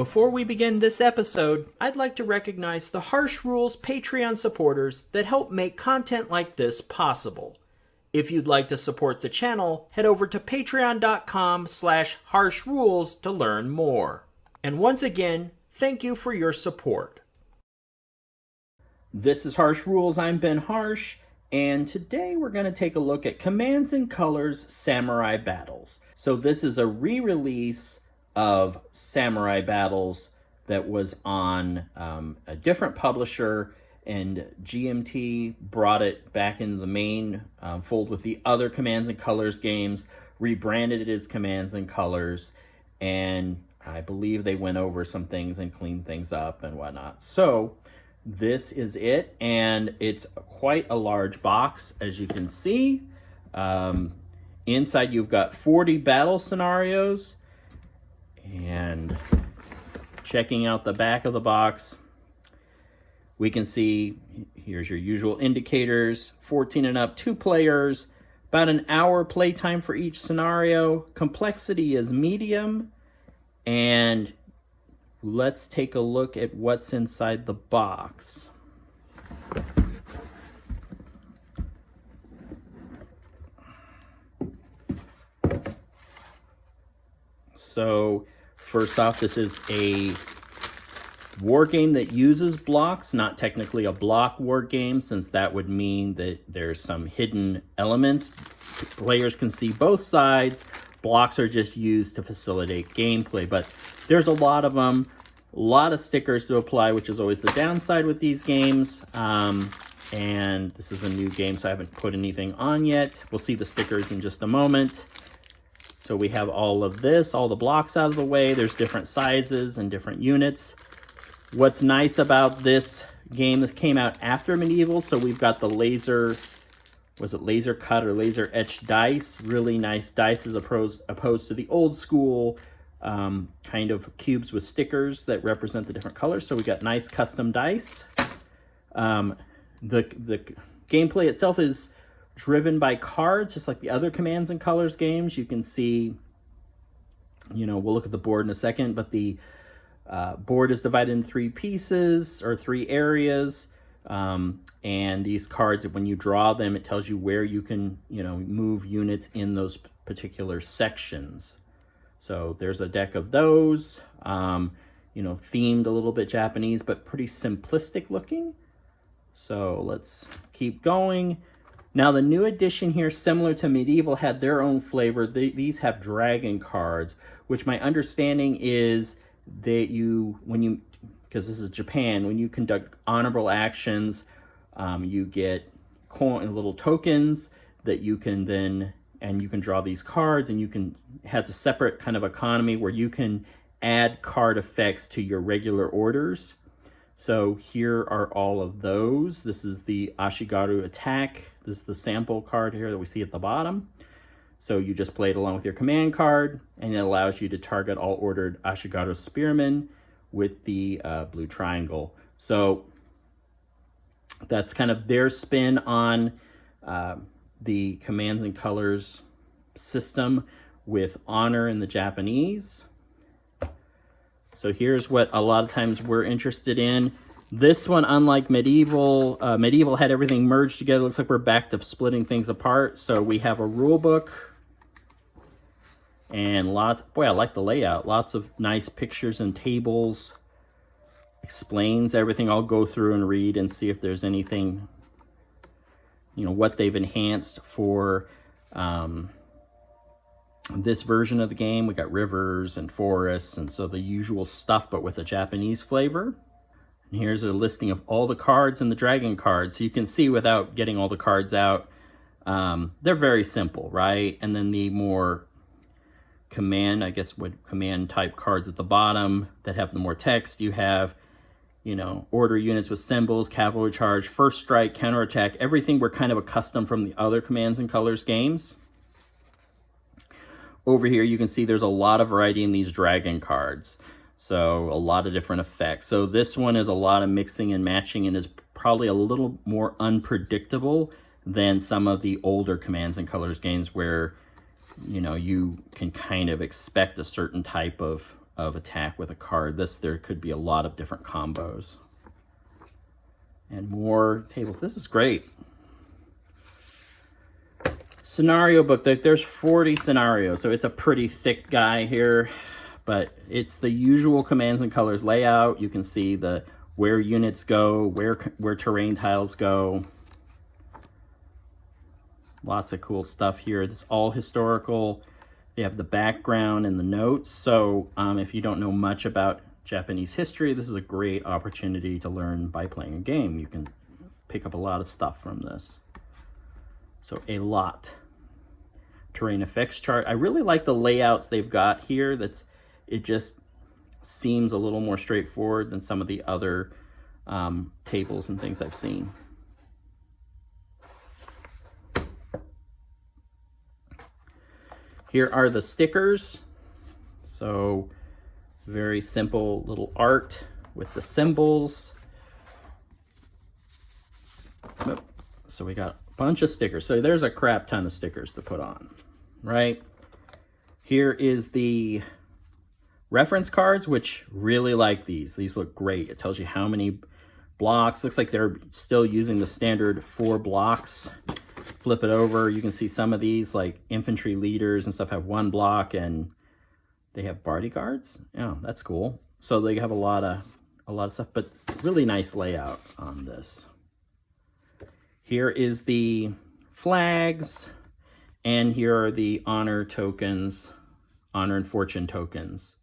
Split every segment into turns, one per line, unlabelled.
Before we begin this episode, I'd like to recognize the Harsh Rules Patreon supporters that help make content like this possible. If you'd like to support the channel, head over to patreon.com/harshrules to learn more. And once again, thank you for your support. This is Harsh Rules, I'm Ben Harsh, and today we're going to take a look at Commands and Colors Samurai Battles. So this is a re-release of Samurai Battles that was on a different publisher, and GMT brought it back into the main fold with the other Commands and Colors games, rebranded it as Commands and Colors, and I believe they went over some things and cleaned things up and whatnot. So this is it, and it's quite a large box, as you can see. Inside you've got 40 battle scenarios, and checking out the back of the box, we can see here's your usual indicators: 14 and up, 2 players, about an hour playtime for each scenario. Complexity is medium, and let's take a look at what's inside the box. So first off, this is a war game that uses blocks, not technically a block war game, since that would mean that there's some hidden elements. Players can see both sides. Blocks are just used to facilitate gameplay, but there's a lot of them, a lot of stickers to apply, which is always the downside with these games. And this is a new game, so I haven't put anything on yet. We'll see the stickers in just a moment. So we have all of this, all the blocks out of the way. There's different sizes and different units. What's nice about this game that came out after Medieval, so we've got the laser, was it laser cut or laser etched dice? Really nice dice as opposed to the old school kind of cubes with stickers that represent the different colors. So we got nice custom dice. The gameplay itself is driven by cards, just like the other Commands and Colors games. You can see, we'll look at the board in a second, but the board is divided in 3 pieces or 3 areas. And these cards, when you draw them, it tells you where you can, move units in those particular sections. So there's a deck of those, themed a little bit Japanese, but pretty simplistic looking. So let's keep going. Now the new edition here, similar to Medieval, had their own flavor. These have dragon cards, which my understanding is that because this is Japan, when you conduct honorable actions, you get little tokens that you can then, and you can draw these cards, and has a separate kind of economy where you can add card effects to your regular orders. So here are all of those. This is the Ashigaru Attack. This is the sample card here that we see at the bottom. So you just play it along with your command card, and it allows you to target all ordered Ashigaru spearmen with the blue triangle. So that's kind of their spin on the Commands and Colors system with honor in the Japanese. So here's what a lot of times we're interested in. This one, unlike Medieval, Medieval had everything merged together. Looks like we're back to splitting things apart. So we have a rule book and I like the layout. Lots of nice pictures and tables. Explains everything. I'll go through and read and see if there's anything, what they've enhanced for this version of the game. We got rivers and forests, and so the usual stuff, but with a Japanese flavor. And here's a listing of all the cards and the dragon cards. So you can see, without getting all the cards out, they're very simple, right? And then the more command type cards at the bottom that have the more text, you have, order units with symbols, cavalry charge, first strike, counterattack, everything we're kind of accustomed from the other Commands and Colors games. Over here, you can see there's a lot of variety in these dragon cards. So a lot of different effects. So this one is a lot of mixing and matching, and is probably a little more unpredictable than some of the older Commands and Colors games where, you can kind of expect a certain type of of attack with a card. There could be a lot of different combos. And more tables. This is great. Scenario book. There's 40 scenarios, so it's a pretty thick guy here. But it's the usual commands and colors layout. You can see where units go, where terrain tiles go. Lots of cool stuff here. It's all historical. They have the background and the notes. So if you don't know much about Japanese history, this is a great opportunity to learn by playing a game. You can pick up a lot of stuff from this. So a lot. Terrain effects chart. I really like the layouts they've got here. It just seems a little more straightforward than some of the other tables and things I've seen. Here are the stickers. So very simple little art with the symbols. So we got a bunch of stickers. So there's a crap ton of stickers to put on, right? Here is the reference cards, which really like these. These look great. It tells you how many blocks. Looks like they're still using the standard 4 blocks. Flip it over, you can see some of these, like infantry leaders and stuff, have 1 block, and they have bodyguards. Oh, that's cool. So they have a lot of stuff, but really nice layout on this. Here is the flags, and here are the honor tokens, honor and fortune tokens.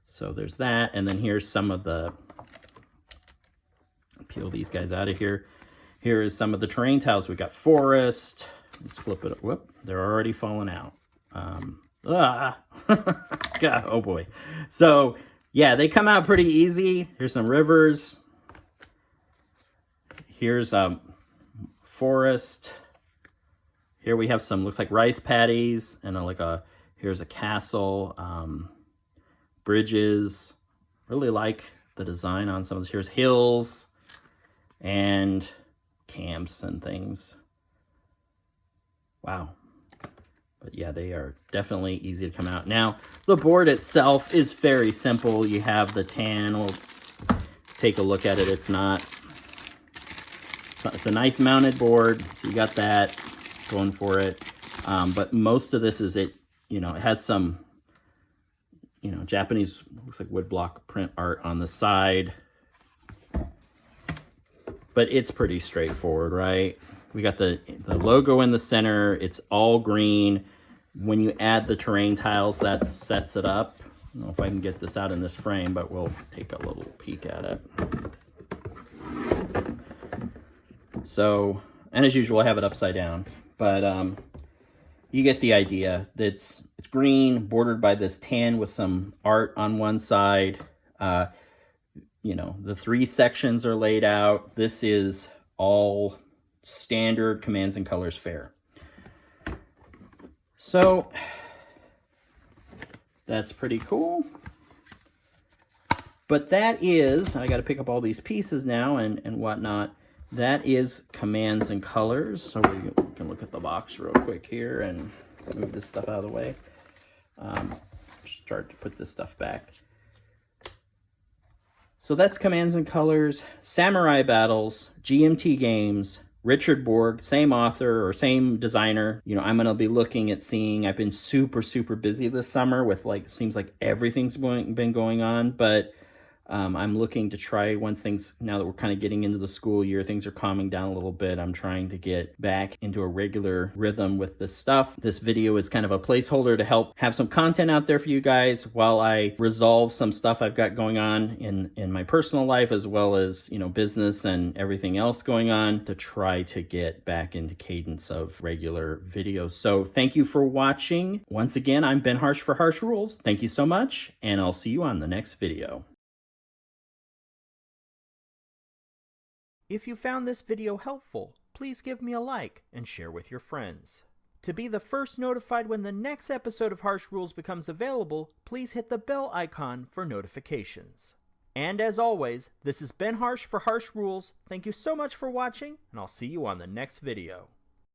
So there's that, and then here's some of the, peel these guys out of here. Here is some of the terrain tiles. We got forest. Let's flip it. Whoop, they're already falling out. God, oh boy. So yeah, they come out pretty easy. Here's some rivers. Here's forest. Here we have some, looks like rice paddies, and here's a castle, bridges. Really like the design on some of this. Here's hills and camps and things. Wow. But yeah, they are definitely easy to come out. Now, the board itself is very simple. You have the tan. We'll take a look at it. It's a nice mounted board. So you got that going for it. But most of this is it has some, Japanese, looks like woodblock print art on the side. But it's pretty straightforward, right? We got the logo in the center. It's all green. When you add the terrain tiles, that sets it up. I don't know if I can get this out in this frame, but we'll take a little peek at it. So, and as usual, I have it upside down. But you get the idea. It's green, bordered by this tan with some art on one side. The 3 sections are laid out. This is all standard commands and colors fare. So that's pretty cool. But that is, I got to pick up all these pieces now and whatnot. That is commands and colors. So we can look at the box real quick here and move this stuff out of the way. Start to put this stuff back. So that's Commands and Colors, Samurai Battles, GMT Games, Richard Borg, same author or same designer. I'm going to be looking at seeing, I've been super, super busy this summer with seems like everything's been going on, but I'm looking to try once things, now that we're kind of getting into the school year, things are calming down a little bit. I'm trying to get back into a regular rhythm with this stuff. This video is kind of a placeholder to help have some content out there for you guys while I resolve some stuff I've got going on in my personal life, as well as, business and everything else going on, to try to get back into cadence of regular videos. So thank you for watching. Once again, I'm Ben Harsh for Harsh Rules. Thank you so much, and I'll see you on the next video.
If you found this video helpful, please give me a like and share with your friends. To be the first notified when the next episode of Harsh Rules becomes available, please hit the bell icon for notifications. And as always, this is Ben Harsh for Harsh Rules. Thank you so much for watching, and I'll see you on the next video.